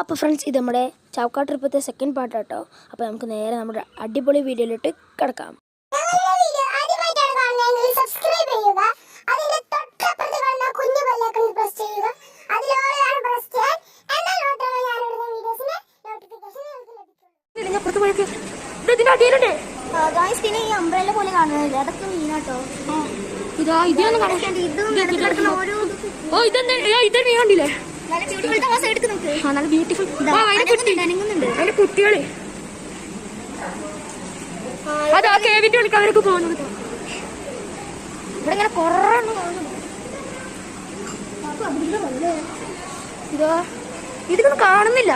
അപ്പോൾ ഫ്രണ്ട്സ്, ഇത് നമ്മുടെ ചാവക്കാട് ട്രിപ്പത്തെ സെക്കൻഡ് പാർട്ട് കേട്ടോ. അപ്പോൾ നമുക്ക് നേരെ നമ്മുടെ അടിപൊളി വീഡിയോയിലോട്ട് കിടക്കാം. പിന്നെ ഈ അംബ്രല്ല പോലെ കാണുന്നില്ല, അതൊക്കെ മീനാട്ടോ. ഇതാ ഇതൊന്നും കണ്ടില്ലേ? നല്ല ബ്യൂട്ടിഫുൾ കുട്ടികള്. അതാ കേവിന്റെ വിളിക്ക് അവരൊക്കെ പോകുന്നത്. ഇവിടെ ഇങ്ങനെ കൊറേ ഇതാ ഇതൊന്നും കാണുന്നില്ല.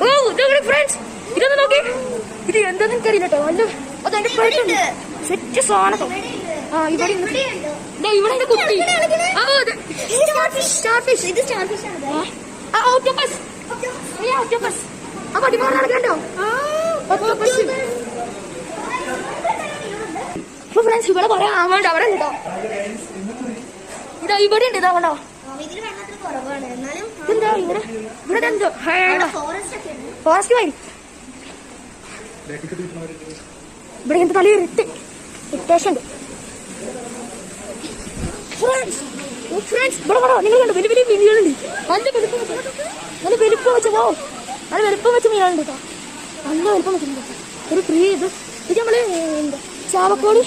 ഓ ഇതൊക്കെ ഫ്രണ്ട്സ്, ഇതൊന്നും നോക്കി. ഇത് എന്താന്ന് എനിക്കറിയില്ല കേട്ടോ. നല്ല അതെന്റെ പേട്ടുണ്ട് സെറ്റ് സാധനം. ആ ഇവിടെ ഇവിടെ കുട്ടി. ഫ്രണ്ട്സ്, ഇവിടെ കുറെ ആവാണ്ട് അവിടെ ഉണ്ടോ? ഇതാ ഇവിടെ ഉണ്ട്. ഇതാ വേണ്ടോ? ഇതെന്താ ഇവിടെ? ഇവിടെ എന്തോ ഫോറസ്റ്റ് വഴി. ഇവിടെ എന്ത് കളി ഇട്ടേഷൻ ഉണ്ട്. ഫ്രണ്ട്സ്, ഇവിടെ വേണോ? നിങ്ങൾ കണ്ടോ? വലിയ വലിയ മീനുകളുണ്ട്. നല്ല വലുപ്പം വെച്ച നല്ല വലുപ്പം വെച്ച മീനുകളുണ്ട് കേട്ടോ. നല്ല വലുപ്പം വെച്ചിട്ടുണ്ട്. ഒരു ഫ്രീ ഇത് നമ്മള് എന്താ ചാവക്കാട്,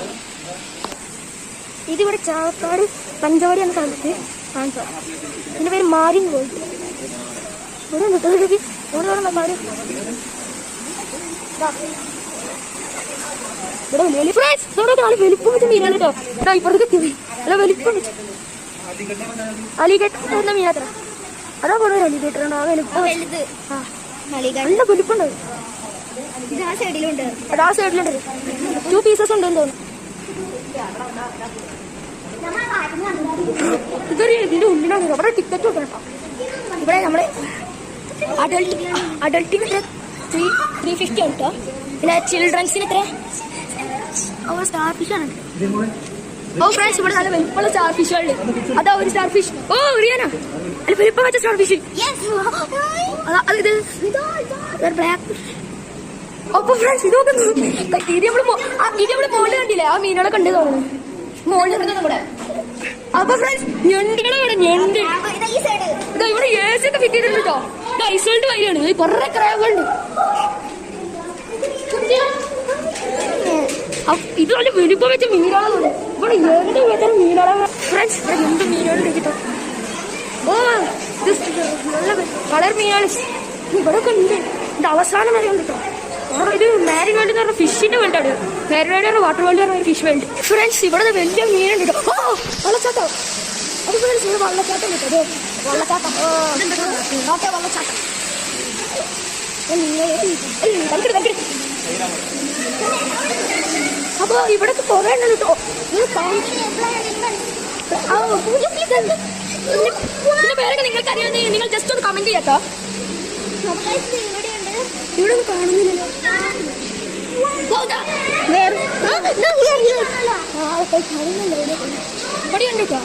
ഇതിവിടെ ചാവക്കാട് പഞ്ചവാടി എന്ന സ്ഥലത്ത് കാണിച്ചോ. ഇതിന്റെ പേര് മാരിൻ പോയി. ഇവിടെ ഉണ്ട് ഇവിടെ വലിയ ഫ്രണ്ട്സ്, ഇവിടെ വലിപ്പം വെച്ച മീനാണ് കേട്ടോ. ഇപ്പുറത്തേക്ക് നല്ല വലിപ്പം വെച്ചു അലിഗേറ്റർ എന്ന മീനാത്ര. അതാ പോലെ ഒരു അലിഗേറ്റർ ഉണ്ടോ? ആ വലുപ്പം നല്ല വലിപ്പുണ്ടാവും. ആ സൈഡിലുണ്ട് 2 പീസസ് ഉണ്ടെന്ന് തോന്നുന്നു. ഇതൊരു ഇതിന്റെ ഉള്ളിലാണ്. അവിടെ ടിക്കറ്റ് കൊടുക്കണം. ഇവിടെ നമ്മള് അഡൾട്ടിന് 350 ആണ് കേട്ടോ. പിന്നെ ചിൽഡ്രൻസിന് എത്ര? സ്റ്റാർ ഫിഷ് ആണ്. ഓ ഫ്രണ്ട്സ്, ഇവിടെ നല്ല വലിപ്പമുള്ള സ്റ്റാർ ഫിഷുകളുണ്ട്. അതാ ഒരു സ്റ്റാർ ഫിഷ്. ഓ റിയാന, അല്ല വലിപ്പം വെച്ച സ്റ്റാർ ഫിഷ്. ബ്ലാക്ക്. അപ്പൊ ഫ്രണ്ട്സ്, ഇത് നമ്മള് മോളിൽ കണ്ടില്ലേ? ആ മീനുകളെ കണ്ടു തോന്നുന്നു. മോളിൽ നമ്മുടെ. അപ്പൊ ഫ്രണ്ട്സ്, ഞണ്ടുകളെ ഇവിടെ ഞണ്ട്. ഇതാ ഇവിടെ AC ഒക്കെ ഫിറ്റ് ചെയ്തിട്ടുണ്ട് കേട്ടോ. ഇത് ഐസോൾട്ട് വരികയാണ്. കുറെ ക്രാബുണ്ട്. ഇത് നല്ല വലിപ്പം വെച്ച മീനുകളാണ്. ഇവിടെ എന്ത് വെച്ച മീനുകളാണ് ഫ്രണ്ട്സ്. ഇവിടെ എന്ത് മീനുകളുണ്ട് കേട്ടോ. ഓ ഇത് നല്ല കളർ മീനുകൾ ഇവിടെ ഒക്കെ ഉണ്ട്. ഇത് അവസാനം വരെ ഉണ്ട് കേട്ടോ. ഇത് മാരിൻ വേൾഡ് എന്ന് പറഞ്ഞ ഫിഷിന്റെ വേൾഡാണ്. മാരിൻ വേൾഡ് വാട്ടർ വേൾഡ് പറഞ്ഞ ഫിഷ് വേൾഡ്. ഫ്രണ്ട്സ്, ഇവിടെ വലിയ മീനുണ്ട് കേട്ടോ. ഓ വെള്ളച്ചാട്ടം. അത് ഫ്രണ്ട്സ്, ഇവിടെ വെള്ളച്ചാട്ടം കിട്ടോ. വെള്ളച്ചാട്ടം വെള്ളച്ചാട്ടം. അപ്പൊ ഇവിടെ കുറെ എണ്ണം കേട്ടോ. ഇതിന്റെ പേരൊക്കെ നിങ്ങൾക്ക് അറിയാമെന്ന് നിങ്ങൾ ജസ്റ്റ് ഒന്ന് കമന്റ് ചെയ്യാട്ടോ. ഇവിടെ ഒന്നും കാണുന്നില്ലല്ലോ. ഇവിടെ ഉണ്ട് കേട്ടോ.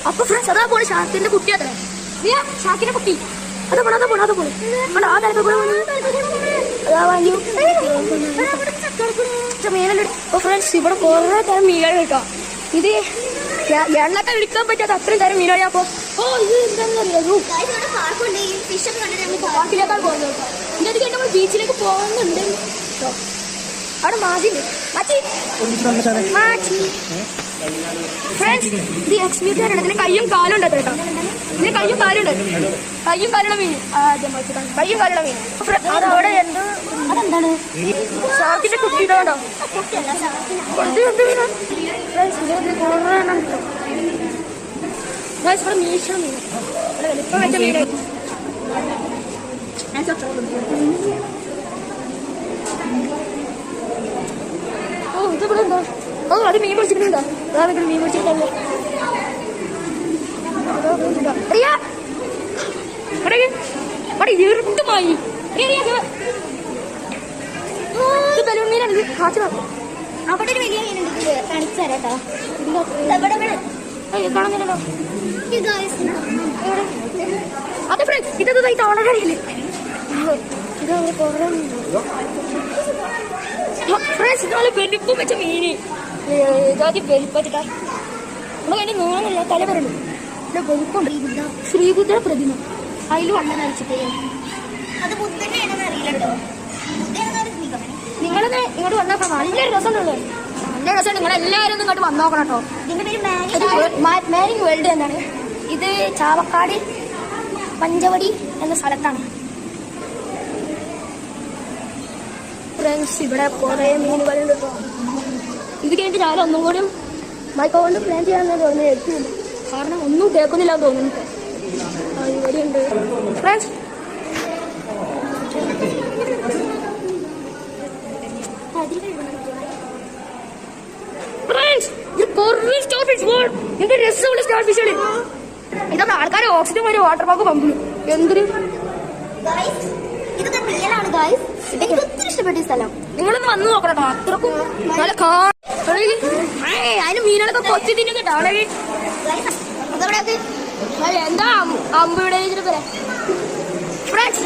അപ്പൊ ഫ്രണ്ട്സ്, അതാ പോലെ ഷാക്കിന്റെ കുട്ടി. അത്ര ഷാക്കിന്റെ കുട്ടി. അതാ പോണ ആ തലപ്പ മീനല്ലേ. അപ്പൊ ഫ്രണ്ട്സ്, ഇവിടെ കുറെ തരം മീനുകൾ കേട്ടോ. ഇത് എണ്ണൊക്കെ വിളിക്കാൻ പറ്റാത്ത അത്രയും തരം മീനുകളെ. അപ്പൊ ഇത് എന്താണെന്നറിയാമോ? പാർക്കിലേക്കാൾ പോകുന്നത് കേട്ടോ. ഇതൊക്കെ കേട്ടോ, നമ്മൾ ബീച്ചിലേക്ക് പോകുന്നുണ്ട് കേട്ടോ. അവിടെ മാച്ചിണ്ട്. ഫ്രണ്ട്സ്, ഇത് എക്സ്പീരിയൻസ്. ഇതിന് കയ്യും കാലും ഉണ്ട് കേട്ടോ. ഇതിന് കയ്യും കാലുണ്ട്. കയ്യും കാലുള്ള മീൻ. കയ്യും കാലുള്ള മീൻ. അതവിടെ എന്ത് അതെന്താണ്? ഷാർക്കിന്റെ കുട്ടി. ഇതാണോ? ഇത് എന്ത് മീനാണ്? ഇവിടെ മീശ മീൻ. ഇവിടെ വലിപ്പം വെച്ച മീൻ. ഓ ഇതിവിടെ ഉണ്ടോ? ഓ അത് മീൻ പിടിച്ചിട്ടുണ്ടോ? മീൻ പിടിച്ചിട്ടുണ്ടോ? ഇരുട്ടുമായി. ബലൂൺ മീനാണ്. കാച്ചു അവിടെ ഒരു വലിയ മീനുണ്ട്. കാണിച്ചു തരാട്ടോ. കാണുന്നില്ലല്ലോ. അതെ ഫ്രണ്ട്സ്, ഇതൊന്നും ഈ തോണറിയില്ലേ ഫ്രണ്ട്സ്, ഇതുപോലെ വലിപ്പം വെച്ച മീന് ഇതാദ്യം വലിപ്പത്തിട്ടാ നമ്മൾ അതിന്റെ നീളമില്ല തല വരണം. ഇവിടെ വലിപ്പമുണ്ട്. ശ്രീബുദ്ധ പ്രതിമ അതിൽ വണ്ണം അയച്ചിട്ടേ. അത് ബുദ്ധനെയാണെന്ന് അറിയില്ലട്ടോ. നിങ്ങളത് ഇങ്ങോട്ട് വന്നപ്പോ നല്ല രസമുണ്ടല്ലോ. നല്ല രസമുണ്ട്. നിങ്ങളെല്ലാവരും ഇങ്ങോട്ട് വന്നു നോക്കണം കേട്ടോ. മാരിങ് വേൾഡ് എന്നാണ് ഇത്. ചാവക്കാട് പഞ്ചവടി എന്ന സ്ഥലത്താണ് ഫ്രണ്ട്സ്. ഇവിടെ കുറെ മീനുകളുണ്ട് കേട്ടോ. ഇത് കഴിഞ്ഞിട്ട് ഞാൻ ഒന്നും കൂടി മൈക്ക് കൊണ്ട് പ്ലാൻ ചെയ്യാൻ തോന്നുന്നു. കാരണം ഒന്നും കേൾക്കുന്നില്ല എന്ന് തോന്നുന്നു. ഇവിടെയുണ്ട് ഫ്രണ്ട്സ്. എന്ത് രസമുള്ള സ്റ്റാർ ഫിഷാണ്. ഇതൊക്കെ ആൾക്കാരെ ഓക്സിജൻ വരെ വാട്ടർ പാർക്ക് പമ്പ് എന്തൊരു ഇതൊക്കെ റിയലാണ് ഗായ്സ്. എനിക്ക് ഒത്തിരി ഇഷ്ടപ്പെട്ട ഈ സ്ഥലം. നിങ്ങളൊന്ന് വന്ന് നോക്കണം. അത്രക്കും നല്ല അതിന് മീനുകളൊക്കെ കൊത്തി തിന്നുന്നുണ്ടോ അവിടെ? എന്താ അമ്പ് ഇവിടെ ഫ്രണ്ട്സ്.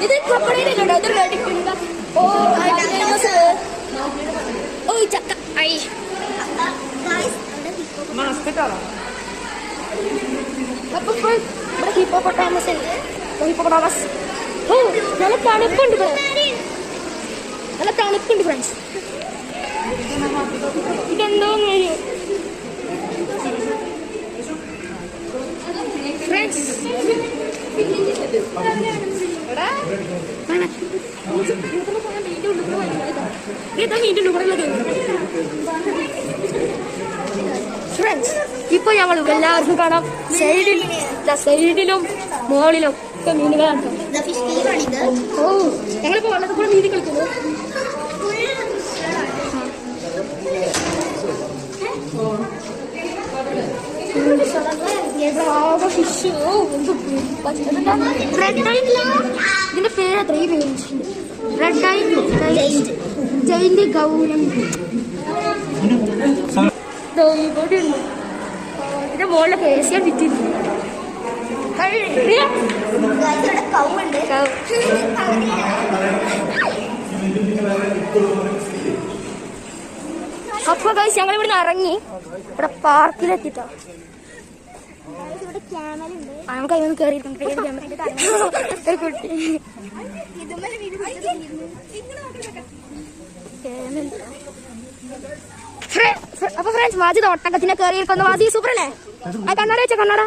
ഇത് ക്രൊക്കഡൈലല്ലോ. ഇത് റെഡിക്കുണ്ട്. ഓ ചക്ക ഐ അപ്പൊ ഇവിടെ ഹിപ്പോപ്പൊട്ടാമസ്. ഹിപ്പോപ്പൊട്ടാമസ്. ഓ നല്ല തണുപ്പുണ്ട്. നല്ല തണുപ്പുണ്ട് ഫ്രണ്ട്സ്. ഇതെന്തോ ഫ്രണ്ട്സ് ഫ്രണ്ട്സ്, ഇപ്പൊ ഞങ്ങൾ എല്ലാവർക്കും കാണാം സൈഡിലും മുകളിലും ഒക്കെ മീനുകളാണ്. ഓ ഞങ്ങളിപ്പോ വള്ളത്തിൽ കൂടെ മീൻ കളിക്കുന്നു. ഫിഷ്. ഇതിന്റെ പേര് അത്രയും പേരുണ്ട്. റെഡ് ഐ ജയിന്റ് ഗൗരം. ഇതിന്റെ മുകളിലൊക്കെ ഏസിയാൻ വിറ്റിട്ടുണ്ട്. അപ്പൊ ഗൈസ് ഞങ്ങൾ ഇവിടുന്ന് ഇറങ്ങി ഇവിടെ പാർക്കിലെത്തിട്ടോ. നമുക്ക് അതിനൊന്ന് കയറിയിട്ടുണ്ട്. ഒരു കുട്ടി അപ്പൊ ഫ്രണ്ട്സ് വാജി ഒട്ടകത്തിനെ കയറിയിരിക്കുന്നു. വാജി സൂപ്പർ അല്ലേ? ആ കണ്ണട വെച്ച കണ്ണട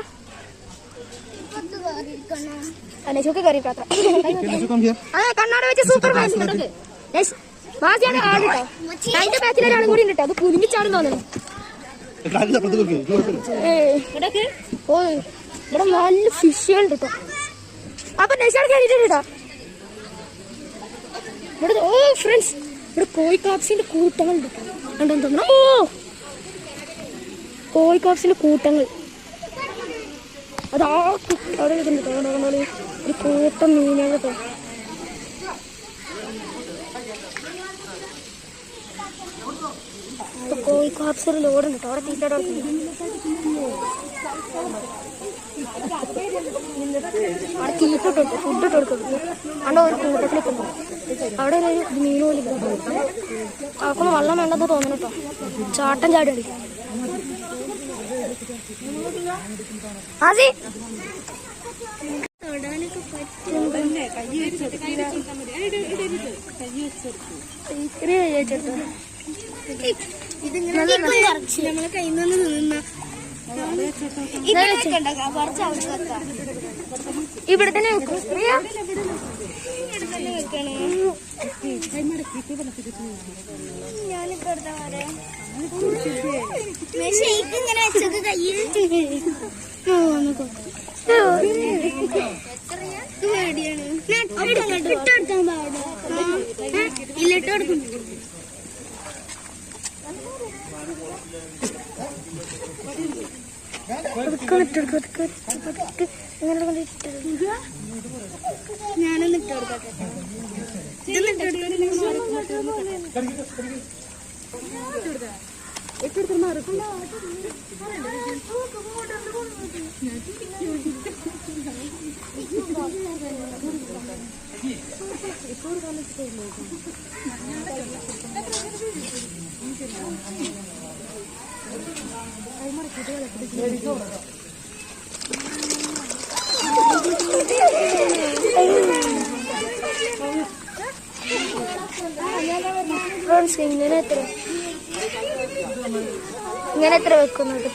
അല്ലെ ചുക്ക് കയറിയിട്ടാ. അതെ കണ്ണട വെച്ച് സൂപ്പർ വാജിയാണ് ആടിട്ടോ. അതിന്റെ ബാക്കിലൊരാളും കൂടി ഉണ്ട്. അത് കുലിമിച്ചാണെന്ന് തോന്നുന്നു. ഓ ഇവിടെ നല്ല ഫിഷുകളുണ്ട് കേട്ടോ. അപ്പൊ നെക്സ്റ്റ് കയറിയിട്ടാ ഇവിടെ. ഓ ഫ്രണ്ട്സ് ഇവിടെ കോഴിക്കാപ്സിന്റെ കൂട്ടങ്ങളുണ്ട്. ഉണ്ടെന്ന് തോന്നുന്നു. ഓ കോഴിക്കാപ്സിന്റെ കൂട്ടങ്ങൾ. അതാ അവിടെ ഇതുണ്ട്. ഒരു കൂട്ടം മീനുകൾ കേട്ടോ. കോഴിക്കാപ്സിൽ ലോഡുണ്ട് കേട്ടോ. അവിടെ തീറ്റ അവിടെ തീറ്റിട്ടുണ്ട്. ഫുഡ് ഇട്ട് കൊടുക്കുന്നു. അവിടെ ഒരു കൂട്ടത്തിലേക്ക് പോകും. അവിടെ ഒരു മീൻ പോലും അവർക്കൊന്നും വെള്ളം വേണ്ടെന്ന് തോന്നുന്നു കേട്ടോ. ചാട്ടം ചാടി അടിക്കും. ആസി നമ്മളെ കയ്യിൽ നിന്ന് നിന്ന ഇവിടെ തന്നെ വെക്കും. ഇങ്ങനെ വെച്ചത് കയ്യിൽ പേടിയാണ്. ഇട്ടെടുക്കാൻ പാടില്ല. ഇല്ല ഇട്ടെടുക്കും. ഞാനൊന്ന് ഇട്ട് കൊടുക്കട്ടെ. ഇതൊന്നും ഇട്ട് കൊടുക്കട്ടെ. ഫ്രണ്ട്സ്, അപ്പൊ ഫ്രണ്ട്സ് ഇങ്ങനെ എത്ര വെക്കുന്നത്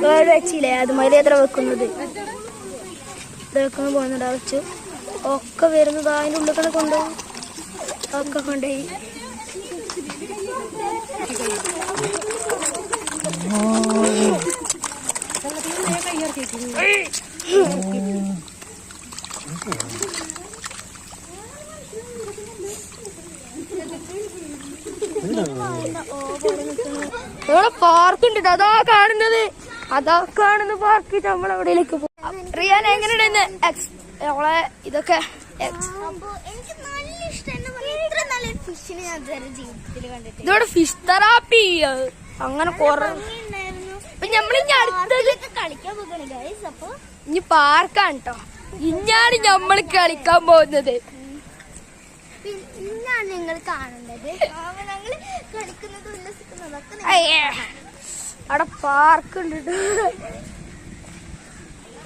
കേട് വെച്ചില്ലേ അതുമാതിരി എത്ര വെക്കുന്നത് ഇത് വെക്കാൻ പോകുന്നുണ്ട് വെച്ചു ഒക്കെ വരുന്നത് അതിൻ്റെ ഉള്ളിൽ തന്നെ കൊണ്ടുപോകും ഒക്കെ കൊണ്ടുപോയി ഇവിടെ പാർക്ക് ഉണ്ട് അതാ കാണുന്നത് പാർക്ക് നമ്മളെവിടേക്ക് പോകും. റിയാൻ എങ്ങനെയുണ്ട് നമ്മളെ ഇതൊക്കെ? ഇതോടെ ഫിഷ് തെറാപ്പി അങ്ങനെ കൊറേ നമ്മളിഞ്ഞ അടുത്തത് ഇനി പാർക്കാണ് കേട്ടോ. ഇഞ്ഞാണ് നമ്മൾ കളിക്കാൻ പോകുന്നത്. ഇന്നാണ് നിങ്ങൾ കാണേണ്ടത്. കളിക്കുന്നത് ഉല്ലസിക്കുന്നതൊക്കെ അവിടെ പാർക്ക് ഉണ്ട്.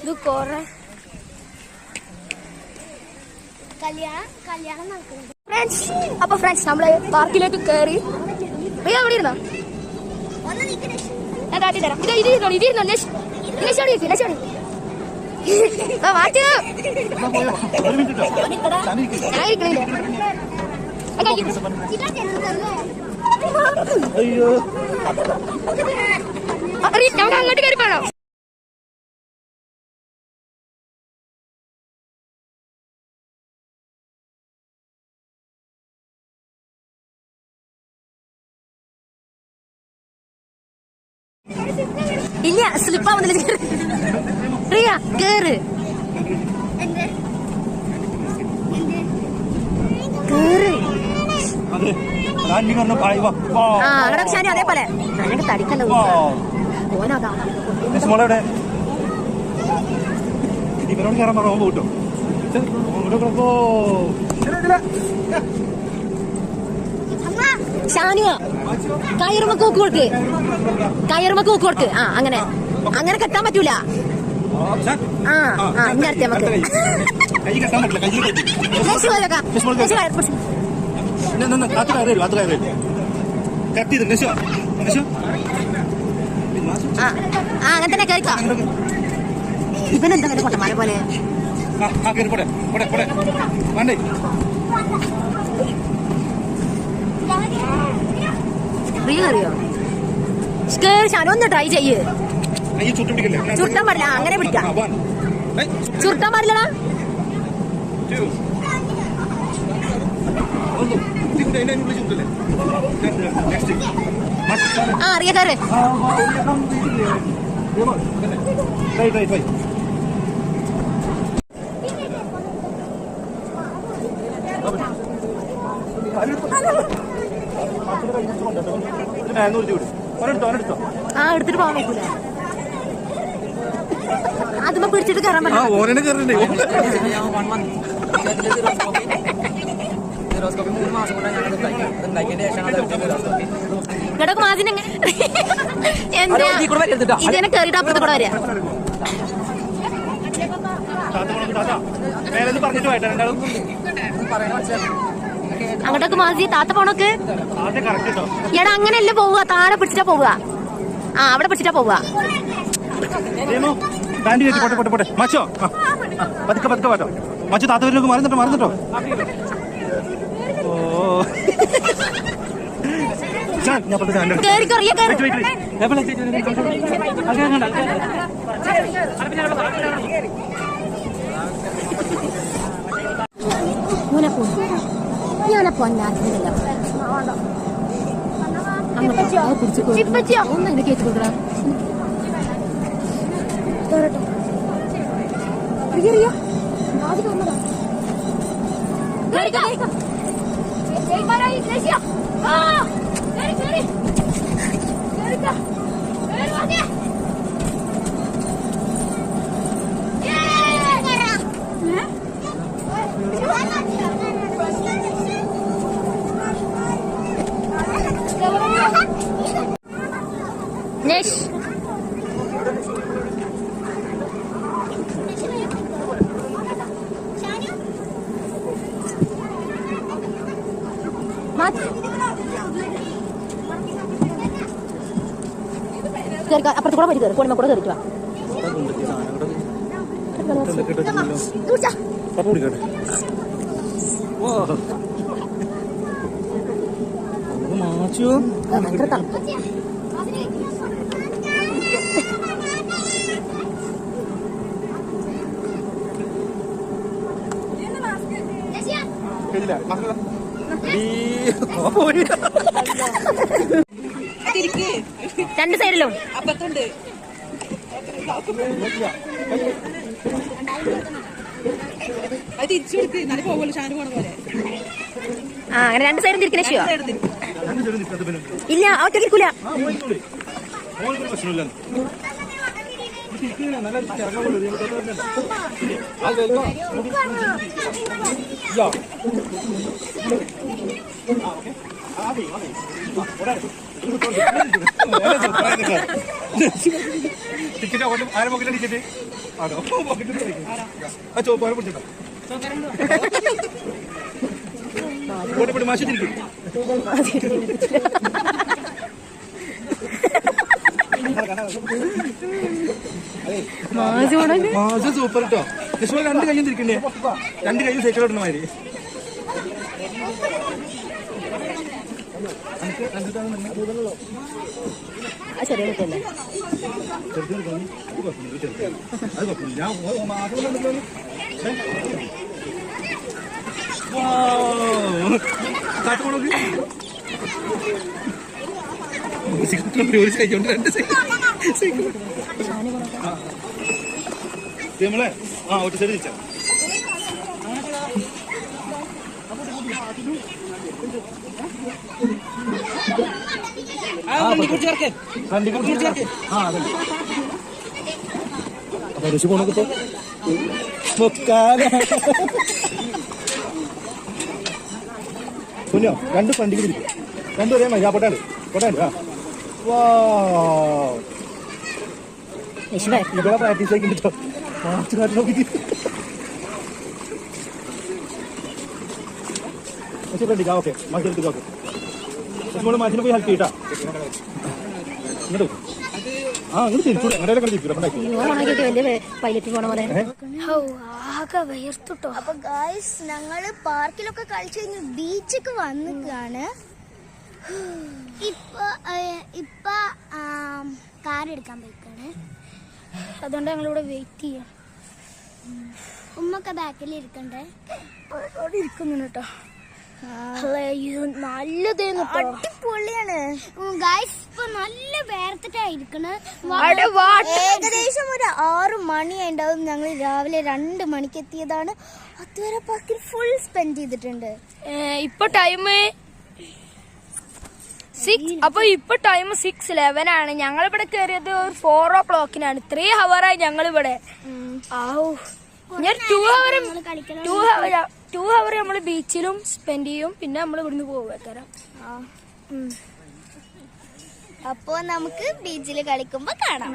ഇത് കൊറേ കല്യാണം നടക്കുന്നുണ്ട്. ഫ്രണ്ട്സ് നമ്മള് പാർക്കിലേക്ക് കയറി. അവിടെ ഇരുന്നോ? ഞാൻ താത്തി തരാം. ഇതിരുന്നോ മാറ്റ്. ഞാൻ അങ്ങോട്ട് കയറി പോണോ? ഇല്ല സ്ലിപ്പാവുന്നില്ല. റിയ കേറ് അതേപോലെ തടിക്കല്ലോ. ഷാനുവ കയറുമ്പോ കൂക്ക് കൊടുക്ക്. ആ അങ്ങനെ കെട്ടാൻ പറ്റൂല. ഇനി അടുത്ത അങ്ങനെ തന്നെ കേൾക്കാം. ഇവനെന്താ കൊട്ടമാരെ പോലെ അറിയോ? ഷാനു ഒന്ന് ട്രൈ ചെയ്യ്. ചുരുട്ടാൻ പാടില്ല. അങ്ങനെ പിടിക്കാം. ചുരുട്ടാൻ പാടില്ലടാ. അറിയ കയറ്. എടുത്തിട്ട് പോകാൻ പറ്റൂല. അതുമ്പോ പിടിച്ചിട്ട് കയറാൻ പറ്റില്ല. ഇടക്ക് മാസിനെങ്ങനെ ഇതിനെ കയറിയിട്ട് അപ്പുറത്ത് കൂടെ വരിക. അങ്ങോട്ടൊക്കെ മാസി താത്ത പോണോക്ക്. എടാ അങ്ങനെയല്ലേ പോവുക, താഴെ പിടിച്ചിട്ടാ പോവുക. അവിടെ പിടിച്ചിട്ടാ പോവുക. മച്ചു താത്തവരിലേക്ക് മറന്നിട്ടോ. ഒന്ന് കേട്ട് കൊടുക്കണം. Next. അപ്പുറത്ത് കൂടെ പറ്റി കയറി ഫോണിൽ കൂടെ കയറിക്കുക രണ്ട് സൈഡിലും അപ്പത്തുണ്ട് അത് തിരിച്ചു കൊടുത്ത് നല്ല പോകുമല്ലോ ഷാന് പോണ പോലെ. ആ അങ്ങനെ രണ്ട് സൈഡും തിരിക്കുന്ന ശിവ ഇല്ല ഒറ്റക്കിരിക്കൂല. ടിക്കറ്റ് ആരെ പോക്കില്ല ടിക്കറ്റ് ആണോ ആ ചോപ്പാരെ പിടിച്ചിട്ടോ പോട്ടെ മാഷി തിരിക്കും മാസം സൂപ്പർ കേട്ടോ ലക്ഷ്മി രണ്ട് കയ്യും തിരിക്കണ്ടേ രണ്ട് കയ്യും സൈക്കിൾ ഇടുന്ന മാതിരി ചെറിയ കുട്ടിയല്ലേ ഒരു സൈക്കിൾ രണ്ട് സൈക്കിൾ നമ്മളെ ആ ഒറ്റ സൈഡ് തിരിച്ചാ പോണോ കുഞ്ഞോ രണ്ട് ഫ്രണ്ടിക്ക് തിരിക്കും രണ്ടുപേരെ മതി പൊട്ടാണ്ട് പൊട്ടാണ്ട് ആ ഇവിടെ പ്രാക്ടീസ് ആക്കി കിട്ടോ ഫ്രണ്ടിക്ക് ഓക്കെ മത്സരത്തേക്ക് ഓക്കെ നമ്മൾ മാച്ചിനെ പോയി ഹെൽപ്പ് ചെയ്യട്ടാ ഇങ്ങോട്ട് ആ അങ്ങോട്ട് തിരിച്ചു അങ്ങനെ തിരിച്ചു പൈലറ്റ് പോണ പോലെ അപ്പൊ ഗായ്സ് ഞങ്ങള് പാർക്കിലൊക്കെ കളിച്ചു കഴിഞ്ഞ് ബീച്ചൊക്കെ വന്നിക്കാണ്. ഇപ്പൊ കാർ എടുക്കാൻ പോയിക്കാണ്. അതുകൊണ്ട് ഞങ്ങളിവിടെ വെയിറ്റ് ചെയ്യാം. ഉമ്മൊക്കെ ബാക്കിൽ ഇരിക്കണ്ടേ അവിടെ ഇരിക്കുന്നു കേട്ടോ. നല്ലതേന്ന് അടിപൊളിയാണ് ഗായ്സ്. ഇപ്പൊ നല്ല വേർത്തിട്ടായിരിക്കണ്. ഏകദേശം ഒരു 6 മണിയായിട്ടുണ്ടാവും. ഞങ്ങൾ രാവിലെ 2 മണിക്ക് എത്തിയതാണ്. അതുവരെ പാർക്കിൽ ഫുൾ സ്പെൻഡ് ചെയ്തിട്ടുണ്ട്. ഇപ്പൊ ടൈം 6. അപ്പൊ ഇപ്പൊ ടൈം 6:11 ആണ്. ഞങ്ങളിവിടെ കയറിയത് 4 o'clockനാണ്. 3 hour ഞങ്ങളിവിടെ. ഞാൻ 2 hour നമ്മള് ബീച്ചിലും സ്പെൻഡ് ചെയ്യും. പിന്നെ നമ്മൾ ഇവിടുന്ന് പോകാം. അപ്പോ നമുക്ക് ബീച്ചിൽ കളിക്കുമ്പോ കാണാം.